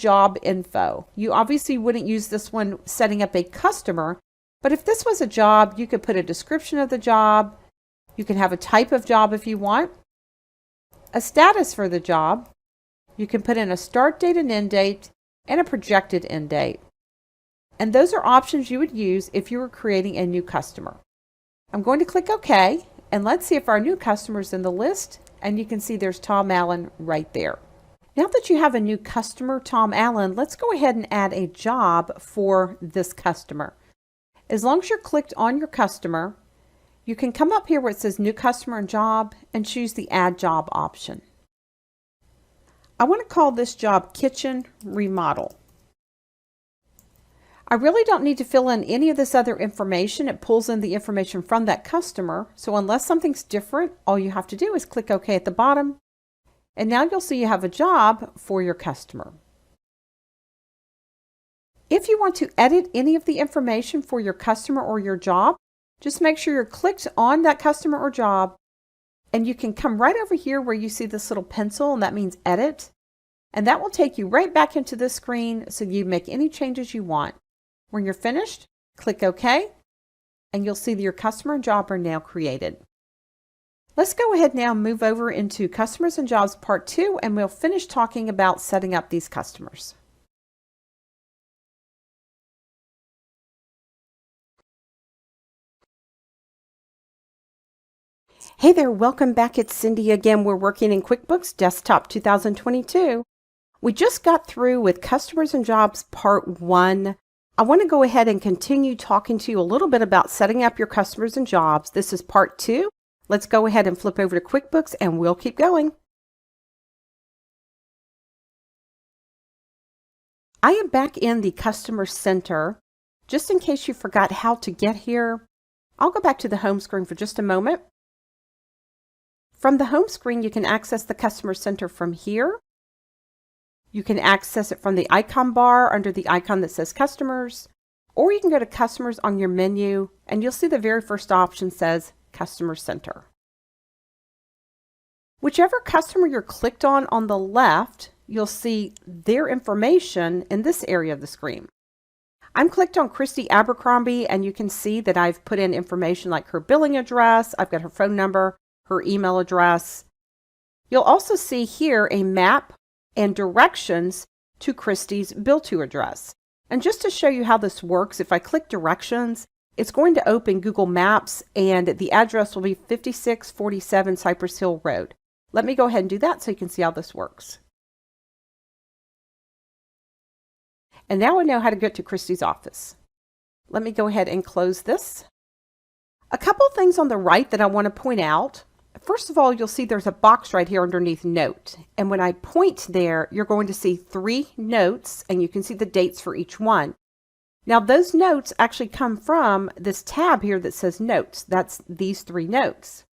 job info. You obviously wouldn't use this one setting up a customer, but if this was a job, you could put a description of the job. You can have a type of job if you want, a status for the job. You can put in a start date and end date and a projected end date. And those are options you would use if you were creating a new customer. I'm going to click OK, and let's see if our new customer is in the list. And you can see there's Tom Allen right there. Now that you have a new customer, Tom Allen, let's go ahead and add a job for this customer. As long as you're clicked on your customer, you can come up here where it says New Customer and Job and choose the Add Job option. I want to call this job Kitchen Remodel. I really don't need to fill in any of this other information. It pulls in the information from that customer. So unless something's different, all you have to do is click OK at the bottom. And now you'll see you have a job for your customer. If you want to edit any of the information for your customer or your job, just make sure you're clicked on that customer or job, and you can come right over here where you see this little pencil, and that means edit. And that will take you right back into this screen so you make any changes you want. When you're finished, click OK, and you'll see that your customer and job are now created. Let's go ahead now and move over into Customers and Jobs Part 2, and we'll finish talking about setting up these customers. Hey there, welcome back. It's Cindy again. We're working in QuickBooks Desktop 2022. We just got through with Customers and Jobs Part 1. I want to go ahead and continue talking to you a little bit about setting up your customers and jobs. This is Part 2. Let's go ahead and flip over to QuickBooks and we'll keep going. I am back in the Customer Center. Just in case you forgot how to get here, I'll go back to the home screen for just a moment. From the home screen, you can access the Customer Center from here. You can access it from the icon bar under the icon that says Customers, or you can go to Customers on your menu, and you'll see the very first option says Customer Center. Whichever customer you're clicked on the left, you'll see their information in this area of the screen. I'm clicked on Christy Abercrombie, and you can see that I've put in information like her billing address, I've got her phone number, her email address. You'll also see here a map and directions to Christy's bill-to address. And just to show you how this works, if I click directions, it's going to open Google Maps and the address will be 5647 Cypress Hill Road. Let me go ahead and do that so you can see how this works. And now I know how to get to Christy's office. Let me go ahead and close this. A couple things on the right that I want to point out. First of all, you'll see there's a box right here underneath Note. And when I point there, you're going to see 3 notes, and you can see the dates for each one. Now, those notes actually come from this tab here that says Notes. That's these 3 notes.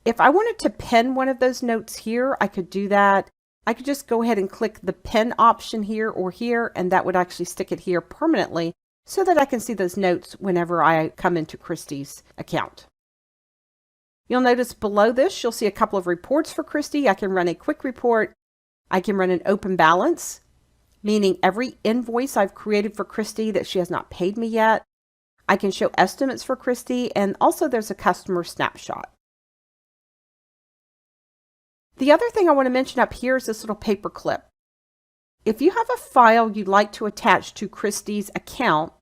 If I wanted to pin one of those notes here, I could do that. I could just go ahead and click the pin option here or here, and that would actually stick it here permanently so that I can see those notes whenever I come into Christy's account. You'll notice below this, you'll see a couple of reports for Christy. I can run a quick report. I can run an open balance, meaning every invoice I've created for Christy that she has not paid me yet. I can show estimates for Christy, and also there's a customer snapshot. The other thing I want to mention up here is this little paper clip. If you have a file you'd like to attach to Christy's account,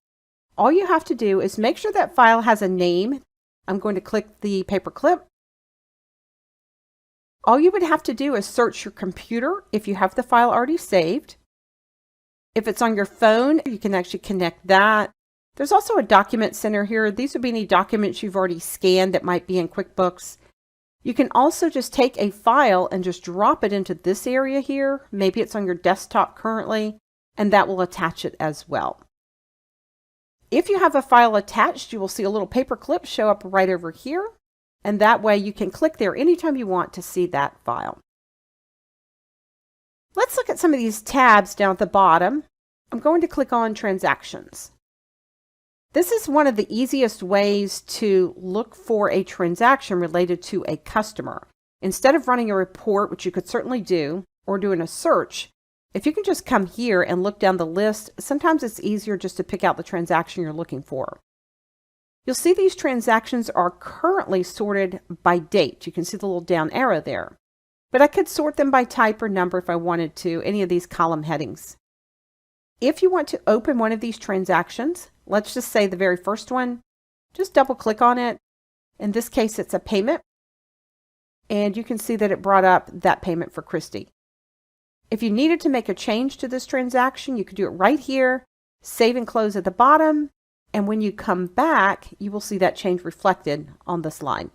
all you have to do is make sure that file has a name. I'm going to click the paper clip. All you would have to do is search your computer if you have the file already saved. If it's on your phone, you can actually connect that. There's also a document center here. These would be any documents you've already scanned that might be in QuickBooks. You can also just take a file and just drop it into this area here. Maybe it's on your desktop currently, and that will attach it as well. If you have a file attached, you will see a little paper clip show up right over here, and that way you can click there anytime you want to see that file. Let's look at some of these tabs down at the bottom. I'm going to click on Transactions. This is one of the easiest ways to look for a transaction related to a customer. Instead of running a report, which you could certainly do, or doing a search, If you can just come here and look down the list, sometimes it's easier just to pick out the transaction you're looking for. You'll see these transactions are currently sorted by date. You can see the little down arrow there. But I could sort them by type or number if I wanted to, any of these column headings. If you want to open one of these transactions, let's just say the very first one, just double click on it. In this case, it's a payment. And you can see that it brought up that payment for Christy. If you needed to make a change to this transaction, you could do it right here, save and close at the bottom. And when you come back, you will see that change reflected on this line.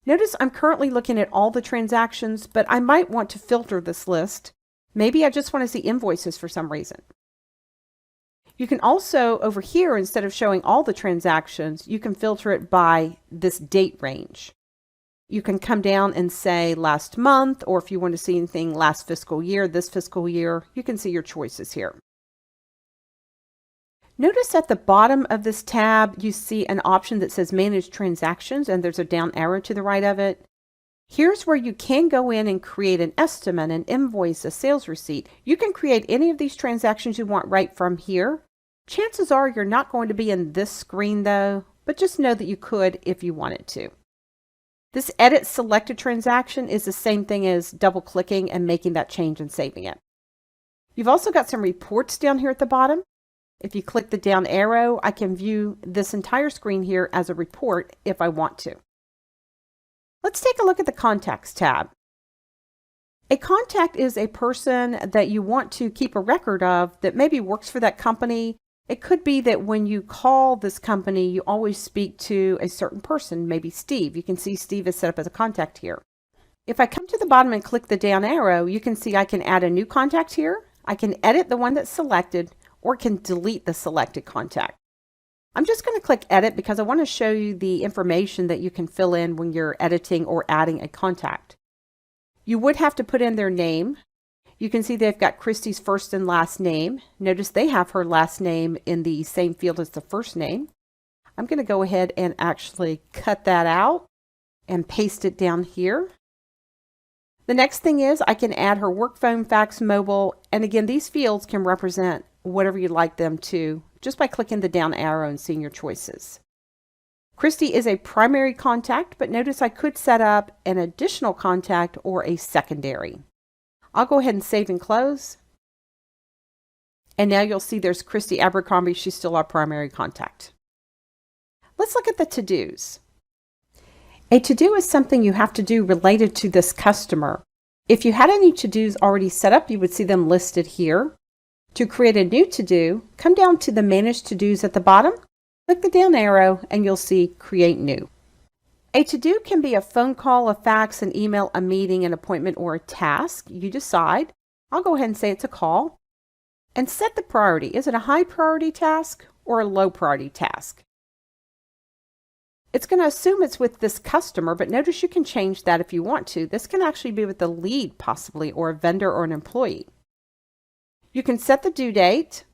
Notice I'm currently looking at all the transactions, but I might want to filter this list. Maybe I just want to see invoices for some reason. You can also, over here, instead of showing all the transactions, you can filter it by this date range. You can come down and say last month, or if you want to see anything last fiscal year, this fiscal year, you can see your choices here. Notice at the bottom of this tab, you see an option that says Manage Transactions, and there's a down arrow to the right of it. Here's where you can go in and create an estimate, an invoice, a sales receipt. You can create any of these transactions you want right from here. Chances are you're not going to be in this screen though, but just know that you could if you wanted to. This Edit Selected Transaction is the same thing as double clicking and making that change and saving it. You've also got some reports down here at the bottom. If you click the down arrow, I can view this entire screen here as a report if I want to. Let's take a look at the Contacts tab. A contact is a person that you want to keep a record of that maybe works for that company. It could be that when you call this company, you always speak to a certain person, maybe Steve. You can see Steve is set up as a contact here. If I come to the bottom and click the down arrow, you can see I can add a new contact here. I can edit the one that's selected, or can delete the selected contact. I'm just going to click Edit because I want to show you the information that you can fill in when you're editing or adding a contact. You would have to put in their name. You can see they've got Christy's first and last name. Notice they have her last name in the same field as the first name. I'm going to go ahead and actually cut that out and paste it down here. The next thing is I can add her work phone, fax, mobile, and again, these fields can represent whatever you'd like them to, just by clicking the down arrow and seeing your choices. Christy is a primary contact, but notice I could set up an additional contact or a secondary. I'll go ahead and save and close. And now you'll see there's Christy Abercrombie. She's still our primary contact. Let's look at the to-dos. A to-do is something you have to do related to this customer. If you had any to-dos already set up, you would see them listed here. To create a new to-do, come down to the Manage To-Dos at the bottom, click the down arrow, and you'll see Create New. A to-do can be a phone call, a fax, an email, a meeting, an appointment, or a task. You decide. I'll go ahead and say it's a call. And set the priority. Is it a high priority task or a low priority task? It's going to assume it's with this customer, but notice you can change that if you want to. This can actually be with the lead possibly, or a vendor or an employee. You can set the due date.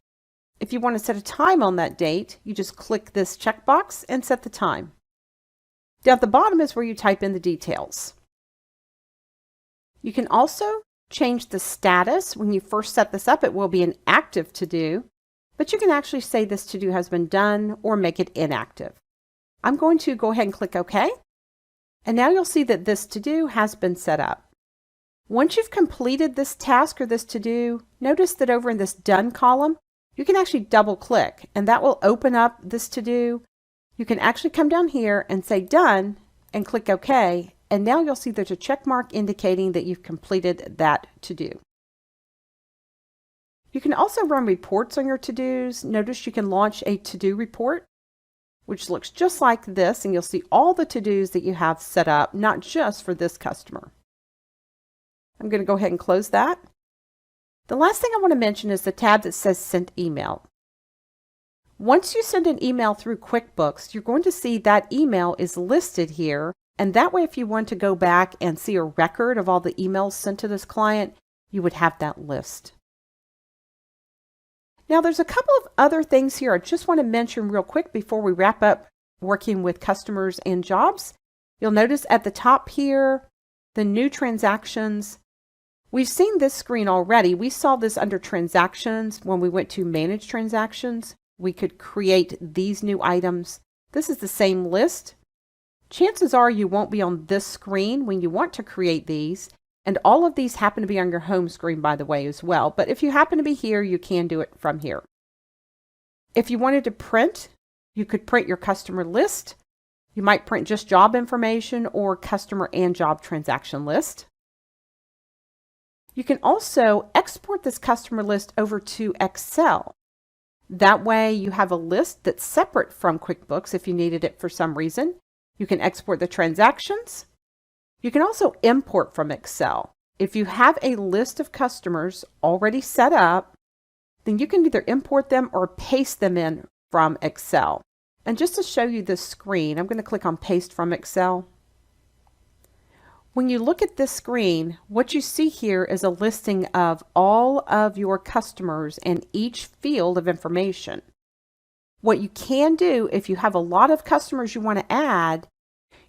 If you want to set a time on that date, you just click this checkbox and set the time. Down at the bottom is where you type in the details. You can also change the status. When you first set this up, it will be an active to-do, but you can actually say this to-do has been done or make it inactive. I'm going to go ahead and click OK. And now you'll see that this to-do has been set up. Once you've completed this task or this to-do, notice that over in this Done column, you can actually double click and that will open up this to-do. You can actually come down here and say Done and click OK, and now you'll see there's a check mark indicating that you've completed that to-do. You can also run reports on your to-dos. Notice you can launch a to-do report, which looks just like this, and you'll see all the to-dos that you have set up, not just for this customer. I'm going to go ahead and close that. The last thing I want to mention is the tab that says Sent Email. Once you send an email through QuickBooks, you're going to see that email is listed here, and that way if you want to go back and see a record of all the emails sent to this client, you would have that list. Now there's a couple of other things here I just want to mention real quick before we wrap up working with customers and jobs. You'll notice at the top here, the new transactions. We've seen this screen already. We saw this under transactions when we went to manage transactions. We could create these new items. This is the same list. Chances are you won't be on this screen when you want to create these. And all of these happen to be on your home screen, by the way, as well. But if you happen to be here, you can do it from here. If you wanted to print, you could print your customer list. You might print just job information or customer and job transaction list. You can also export this customer list over to Excel. That way you have a list that's separate from QuickBooks if you needed it for some reason. You can export the transactions. You can also import from Excel. If you have a list of customers already set up, then you can either import them or paste them in from Excel. And just to show you this screen, I'm going to click on Paste from Excel. When you look at this screen, what you see here is a listing of all of your customers and each field of information. What you can do if you have a lot of customers you want to add,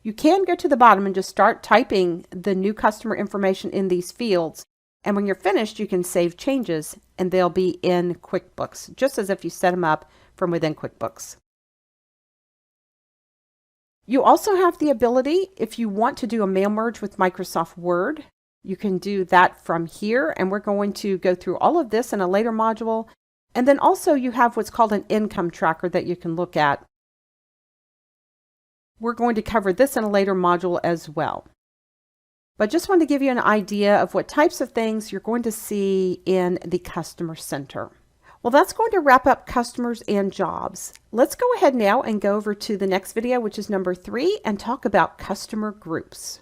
you can go to the bottom and just start typing the new customer information in these fields. And when you're finished, you can save changes and they'll be in QuickBooks, just as if you set them up from within QuickBooks. You also have the ability, if you want to do a mail merge with Microsoft Word, you can do that from here. And we're going to go through all of this in a later module. And then also you have what's called an income tracker that you can look at. We're going to cover this in a later module as well. But just wanted to give you an idea of what types of things you're going to see in the Customer Center. Well, that's going to wrap up customers and jobs. Let's go ahead now and go over to the next video, which is number 3, and talk about customer groups.